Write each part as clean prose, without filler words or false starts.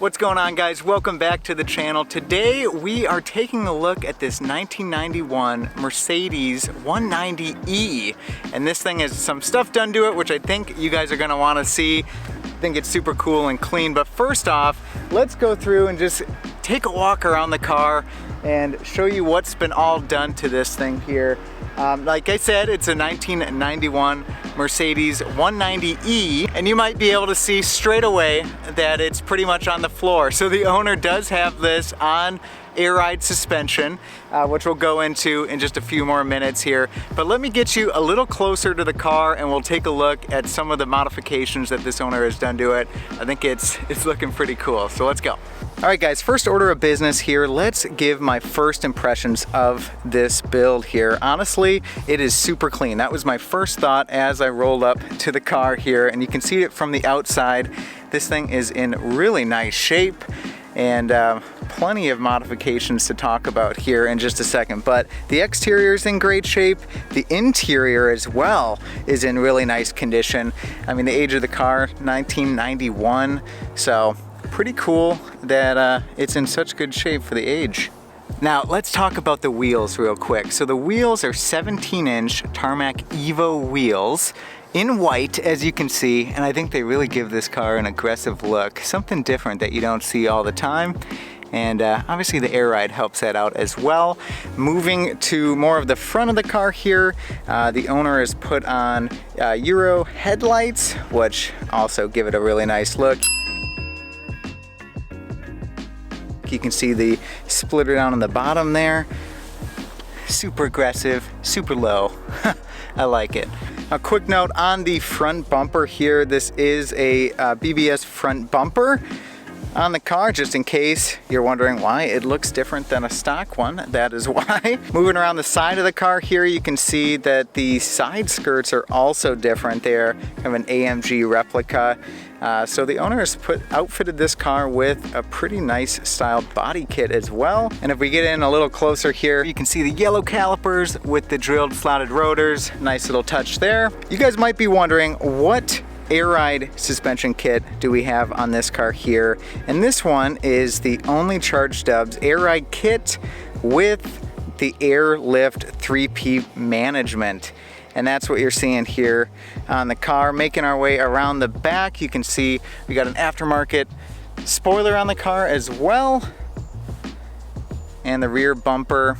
What's going on, guys? Welcome back to the channel. Today we are taking a look at this 1991 Mercedes 190E, and this thing has some stuff done to it which I think you guys are going to want to see. I think it's super cool and clean, but first off, let's go through and just take a walk around the car and show you what's been all done to this thing here. Like I said, it's a 1991 Mercedes 190E, and you might be able to see straight away that it's pretty much on the floor. So the owner does have this on air ride suspension, which we'll go into in just a few more minutes here. But let me get you a little closer to the car and we'll take a look at some of the modifications that this owner has done to it. I think it's looking pretty cool, so let's go. All right, guys, first order of business here. Let's give my first impressions of this build here. Honestly, it is super clean. That was my first thought as I rolled up to the car here, and you can see it from the outside. This thing is in really nice shape, and plenty of modifications to talk about here in just a second. But the exterior is in great shape. The interior as well is in really nice condition. I mean, the age of the car, 1991, so pretty cool that it's in such good shape for the age. Now let's talk about the wheels real quick. So the wheels are 17-inch tarmac Evo wheels in white, as you can see, and I think they really give this car an aggressive look, something different that you don't see all the time. And obviously the air ride helps that out as well. Moving to more of the front of the car here, the owner has put on Euro headlights, which also give it a really nice look. You can see the splitter down on the bottom there. Super aggressive, super low. I like it. A quick note on the front bumper here. This is a BBS front bumper on the car, just in case you're wondering why it looks different than a stock one. That is why. Moving around the side of the car here, you can see that the side skirts are also different. They're kind of an AMG replica. So the owner has outfitted this car with a pretty nice styled body kit as well. And if we get in a little closer here, you can see the yellow calipers with the drilled slotted rotors. Nice little touch there. You guys might be wondering, what air ride suspension kit do we have on this car here? And this one is the only Charge Dubs air ride kit with the Airlift 3P management. And that's what you're seeing here on the car. Making our way around the back, you can see we got an Aftermarket spoiler on the car as well. And the rear bumper,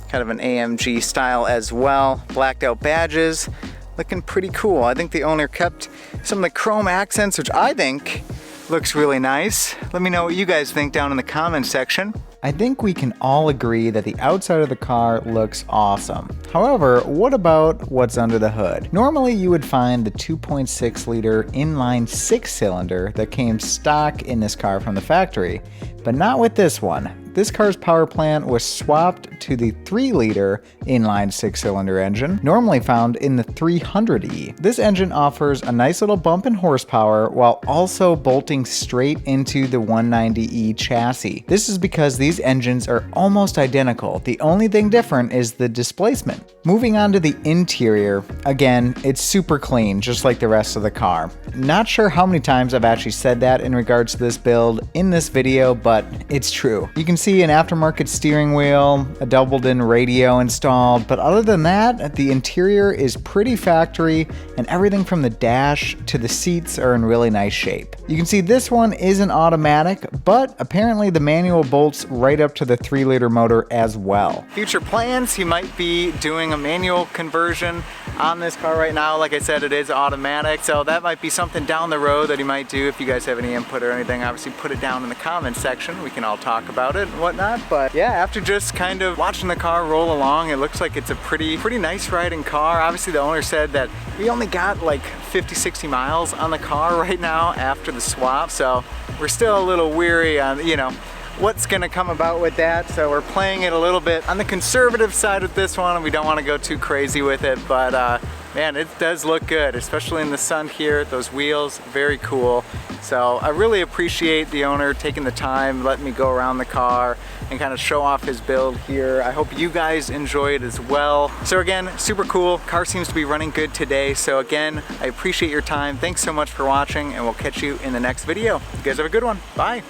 kind of an AMG style as well. Blacked out badges, looking pretty cool. I think the owner kept some of the chrome accents, which I think looks really nice. Let me know what you guys think down in the comments section. I think we can all agree that the outside of the car looks awesome. However, what about what's under the hood? Normally you would find the 2.6 liter inline 6-cylinder that came stock in this car from the factory, but not with this one. This car's power plant was swapped to the 3-liter inline 6-cylinder engine, normally found in the 300E. This engine offers a nice little bump in horsepower while also bolting straight into the 190E chassis. This is because these engines are almost identical. The only thing different is the displacement. Moving on to the interior, again, it's super clean, just like the rest of the car. Not sure how many times I've actually said that in regards to this build in this video, but it's true. You can see an aftermarket steering wheel, a doubled-in radio installed, but other than that, the interior is pretty factory, and everything from the dash to the seats are in really nice shape. You can see this one isn't automatic, but apparently the manual bolts right up to the 3-liter motor as well. Future plans, he might be doing a manual conversion on this car right now. Like I said, it is automatic, so that might be something down the road that he might do. If you guys have any input or anything, obviously put it down in the comments section. We can all talk about it and whatnot. But yeah, after just kind of watching the car roll along, it looks like it's a pretty nice riding car. Obviously the owner said that we only got like 50-60 miles on the car right now after the swap, so we're still a little weary on, you know, what's gonna come about with that. So we're playing it a little bit on the conservative side with this one, and we don't want to go too crazy with it, but Man, it does look good, especially in the sun here. Those wheels, very cool. So I really appreciate the owner taking the time, letting me go around the car and kind of show off his build here. I hope you guys enjoy it as well. So again, super cool. Car seems to be running good today. So again, I appreciate your time. Thanks so much for watching, and we'll catch you in the next video. You guys have a good one. Bye.